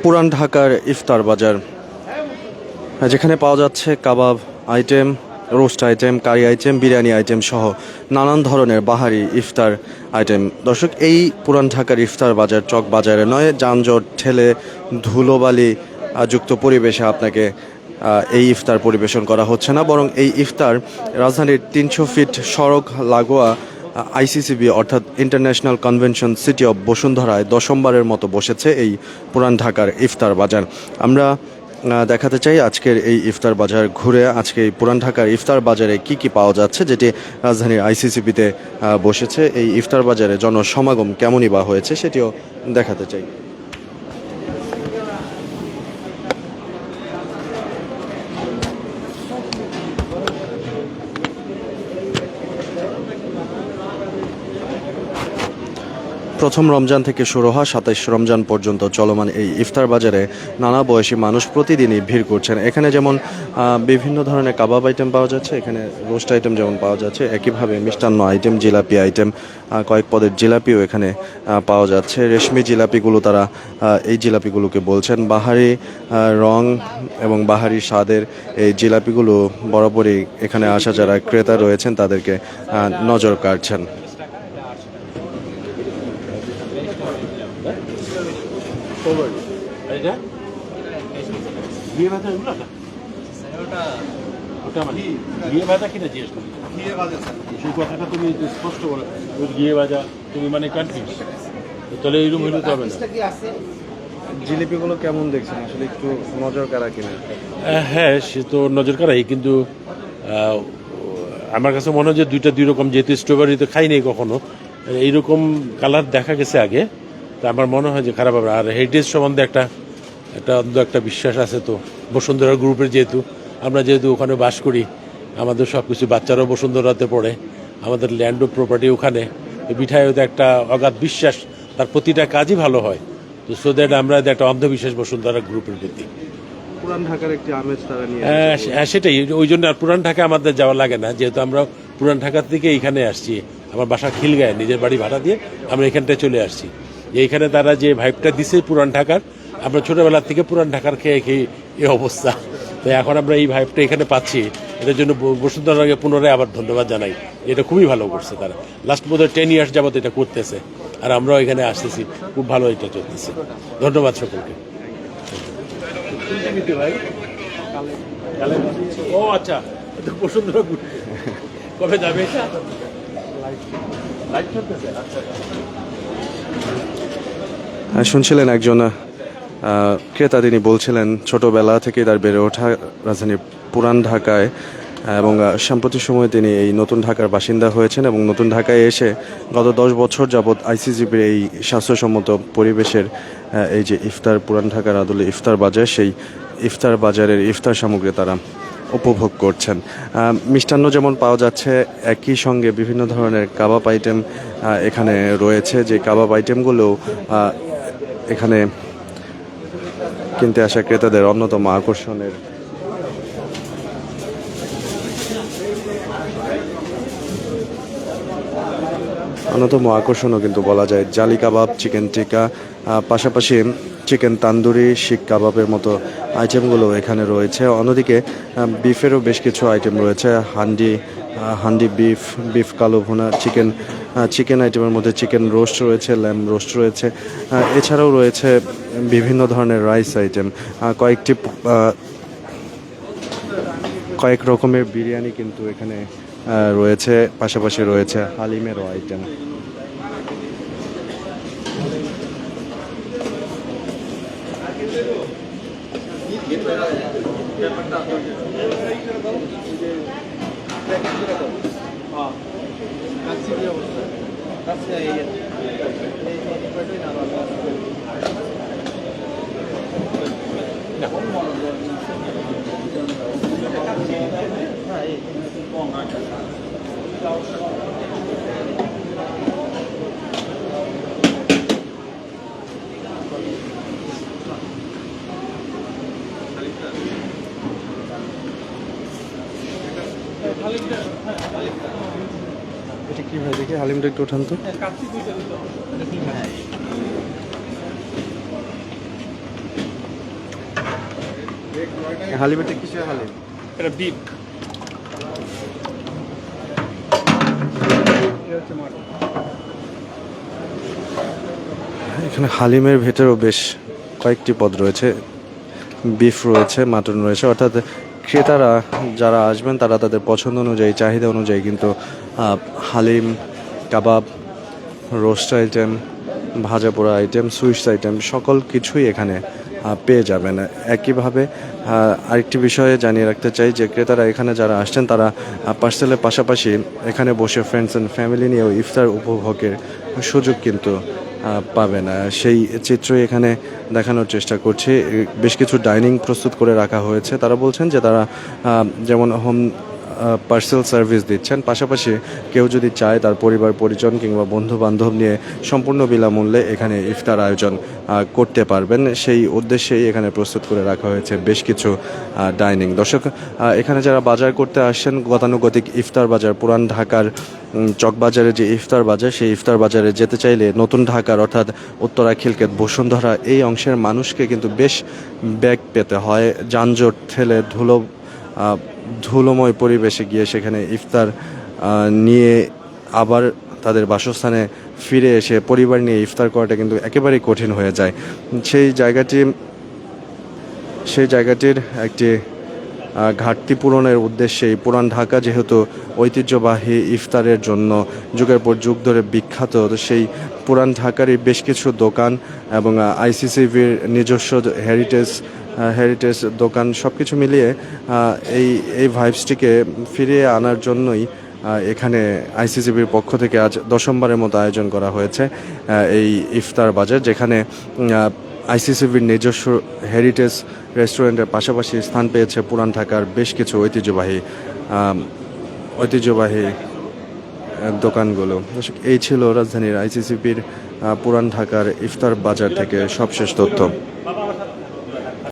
পুরান ঢাকার ইফতার বাজার, যেখানে পাওয়া যাচ্ছে কাবাব আইটেম, রোস্ট আইটেম, কারি আইটেম, বিরিয়ানি আইটেম সহ নানান ধরনের বাহারি ইফতার আইটেম। দর্শক, এই পুরান ঢাকার ইফতার বাজার চক বাজারে নয়, যানজট ঠেলে ধুলোবালি যুক্ত পরিবেশে আপনাকে এই ইফতার পরিবেশন করা হচ্ছে না, বরং এই ইফতার রাজধানীর 300 ফিট সড়ক লাগোয়া আইসিসিবি অর্থাৎ ইন্টারন্যাশনাল কনভেনশন সিটি অব বসুন্ধরায় দশমবারের মতো বসেছে এই পুরান ঢাকার ইফতার বাজার। আমরা দেখাতে চাই আজকের এই ইফতার বাজার ঘুরে, আজকে এই পুরান ঢাকার ইফতার বাজারে কি কি পাওয়া যাচ্ছে, যেটি রাজধানীর আইসিসিবিতে বসেছে। এই ইফতার বাজারে জনসমাগম কেমনই বা হয়েছে সেটিও দেখাতে চাই। প্রথম রমজান থেকে শুরু হওয়া 27 রমজান পর্যন্ত চলমান এই ইফতার বাজারে নানা বয়সী মানুষ প্রতিদিনই ভিড় করছেন। এখানে যেমন বিভিন্ন ধরনের কাবাব আইটেম পাওয়া যাচ্ছে, এখানে রোস্ট আইটেম যেমন পাওয়া যাচ্ছে, একইভাবে মিষ্টান্ন আইটেম, জিলাপি আইটেম, কয়েক পদের জিলাপিও এখানে পাওয়া যাচ্ছে। রেশমি জিলাপিগুলো তারা এই জিলাপিগুলোকে বলছেন বাহারি রং এবং বাহারি স্বাদের এই জিলাপিগুলো বরাবরই এখানে আসা যারা ক্রেতা রয়েছেন তাদেরকে নজর কাড়ছেন। জিলিপিগুলো কেমন দেখছেন, আসলে একটু নজর কাড়া কিনা? হ্যাঁ, সে তো নজর কাড়াই, কিন্তু আমার কাছে মনে হয় যে দুইটা দুই রকম, যেহেতু স্ট্রবেরি তো খাই নেই কখনো, এইরকম কালার দেখা গেছে আগে, তা আমার মনে হয় যে খারাপ হবে। আর হেরিটেজ সম্বন্ধে একটা বিশ্বাস আছে তো, বসুন্ধরা গ্রুপের যেহেতু আমরা ওখানে বাস করি, আমাদের সব কিছু, বাচ্চারাও বসুন্ধরাতে পড়ে, আমাদের ল্যান্ড ও প্রপার্টি ওখানে, বিঠায় একটা অগাধ বিশ্বাস, তার প্রতিটা কাজই ভালো হয়। তো সো দ্যাট আমরা একটা অন্ধবিশ্বাস বসুন্ধরা গ্রুপের প্রতি। পুরান ঢাকার একটি আমেজ তারা নিয়ে, হ্যাঁ সেটাই, ওই জন্য আর পুরান ঢাকা আমাদের যাওয়া লাগে না, যেহেতু আমরা পুরান ঢাকা থেকে এইখানে আসছি। আমার বাসা খিলগাঁয়ে, নিজের বাড়ি ভাড়া দিয়ে আমরা এখানটায় চলে আসছি। এইখানে তারা যে ভাইবটা দিছে পুরান ঢাকার, আমরা ছোটবেলা থেকে পুরান ঢাকার খেয়ে এই অবস্থা, তো এখন আমরা এই ভাইবটা এখানে পাচ্ছি। এটার জন্য বসুন্ধরাকে পুনরায় আবার ধন্যবাদ জানাই, এটা খুবই ভালো করছে তারা। লাস্ট বোধহয় 10 ইয়ার্স যাবত এটা করতেছে, আর আমরাও এখানে আসতেছি, খুব ভালো এটা চলতেছে। ধন্যবাদ সকলকে। ও আচ্ছা, বসুন্ধরা কবে যাবে? শুনছিলেন একজন ক্রেতা, তিনি বলছিলেন ছোটবেলা থেকে তার বেড়ে ওঠা রাজধানীর পুরান ঢাকায়, এবং সাম্প্রতিক সময়ে তিনি এই নতুন ঢাকার বাসিন্দা হয়েছেন এবং নতুন ঢাকায় এসে গত 10 বছর যাবৎ আইসিসিবির এই স্বাস্থ্যসম্মত পরিবেশের এই যে ইফতার, পুরান ঢাকার আদলে ইফতার বাজার, সেই ইফতার বাজারের ইফতার সামগ্রী তারা উপভোগ করছেন। মিষ্টান্ন যেমন পাওয়া যাচ্ছে, একই সঙ্গে বিভিন্ন ধরনের কাবাব আইটেম এখানে রয়েছে, যে কাবাব আইটেমগুলো এখানে কিনতে আসা ক্রেতাদের অন্যতম আকর্ষণও কিন্তু বলা যায়। জালি কাবাব, চিকেন টিক্কা, পাশাপাশি চিকেন তান্দুরি, শিক কাবাবের মতো আইটেমগুলো এখানে রয়েছে। অন্যদিকে বিফেরও বেশ কিছু আইটেম রয়েছে, হান্ডি বিফ কালো ভুনা, চিকেন আইটেমের মধ্যে চিকেন রোস্ট রয়েছে, ল্যাম্ব রোস্ট রয়েছে, এছাড়াও রয়েছে বিভিন্ন ধরনের রাইস আইটেম, কয়েক রকমের বিরিয়ানি কিন্তু এখানে রয়েছে, পাশাপাশি রয়েছে হালিমেরও আইটেম। এটা কি ভাই, দেখি হালিমটা একটু উঠান তো। হালিমেটা কিসের হালিম? এটা বিপ। এখানে হালিমের ভেতরেও বেশ কয়েকটি পদ রয়েছে, বিফ রয়েছে, মাটন রয়েছে, অর্থাৎ ক্রেতারা যারা আসবেন তারা তাদের পছন্দ অনুযায়ী, চাহিদা অনুযায়ী কিন্তু হালিম, কাবাব, রোস্ট আইটেম, ভাজা পোড়া আইটেম, সুইটস আইটেম সকল কিছুই এখানে পেয়ে যাবেন। একইভাবে আরেকটি বিষয়ে জানিয়ে রাখতে চাই যে ক্রেতারা এখানে যারা আসছেন তারা পার্সেলের পাশাপাশি এখানে বসে ফ্রেন্ডস অ্যান্ড ফ্যামিলি নিয়েও ইফতার উপভোগের সুযোগ কিন্তু পাবেন। সেই চিত্রই এখানে দেখানোর চেষ্টা করছি। বেশ কিছু ডাইনিং প্রস্তুত করে রাখা হয়েছে। তারা বলছেন যে তারা যেমন হোম পার্সেল সার্ভিস দিচ্ছেন, পাশাপাশি কেউ যদি চায় তার পরিবার পরিজন কিংবা বন্ধু বান্ধব নিয়ে সম্পূর্ণ বিনামূল্যে এখানে ইফতার আয়োজন করতে পারবেন। সেই উদ্দেশ্যেই এখানে প্রস্তুত করে রাখা হয়েছে বেশ কিছু ডাইনিং। দর্শক, এখানে যারা বাজার করতে আসছেন, গতানুগতিক ইফতার বাজার পুরান ঢাকার চকবাজারে যে ইফতার বাজার, সেই ইফতার বাজারে যেতে চাইলে নতুন ঢাকার অর্থাৎ উত্তরা, খিলক্ষেত, বসুন্ধরা এই অংশের মানুষকে কিন্তু বেশ ব্যাগ পেতে হয়। যানজট ঠেলে ধুলোময় পরিবেশে গিয়ে সেখানে ইফতার নিয়ে আবার তাদের বাসস্থানে ফিরে এসে পরিবার নিয়ে ইফতার করাটা কিন্তু একেবারেই কঠিন হয়ে যায়। সেই জায়গাটির একটি ঘাটতি পূরণের উদ্দেশ্যেই পুরান ঢাকা যেহেতু ঐতিহ্যবাহী ইফতারের জন্য যুগের পর যুগ ধরে বিখ্যাত, তো সেই পুরান ঢাকারই বেশ কিছু দোকান এবং আইসিসিবির নিজস্ব হেরিটেজ দোকান সব কিছু মিলিয়ে এই ভাইবসটিকে ফিরিয়ে আনার জন্যই এখানে আইসিসিবির পক্ষ থেকে আজ দশমবারের মতো আয়োজন করা হয়েছে এই ইফতার বাজার, যেখানে আইসিসিবির নিজস্ব হেরিটেজ রেস্টুরেন্টের পাশাপাশি স্থান পেয়েছে পুরান ঢাকার বেশ কিছু ঐতিহ্যবাহী দোকানগুলো। এই ছিল রাজধানীর আইসিসিবির পুরান ঢাকার ইফতার বাজার থেকে সবশেষ তথ্য।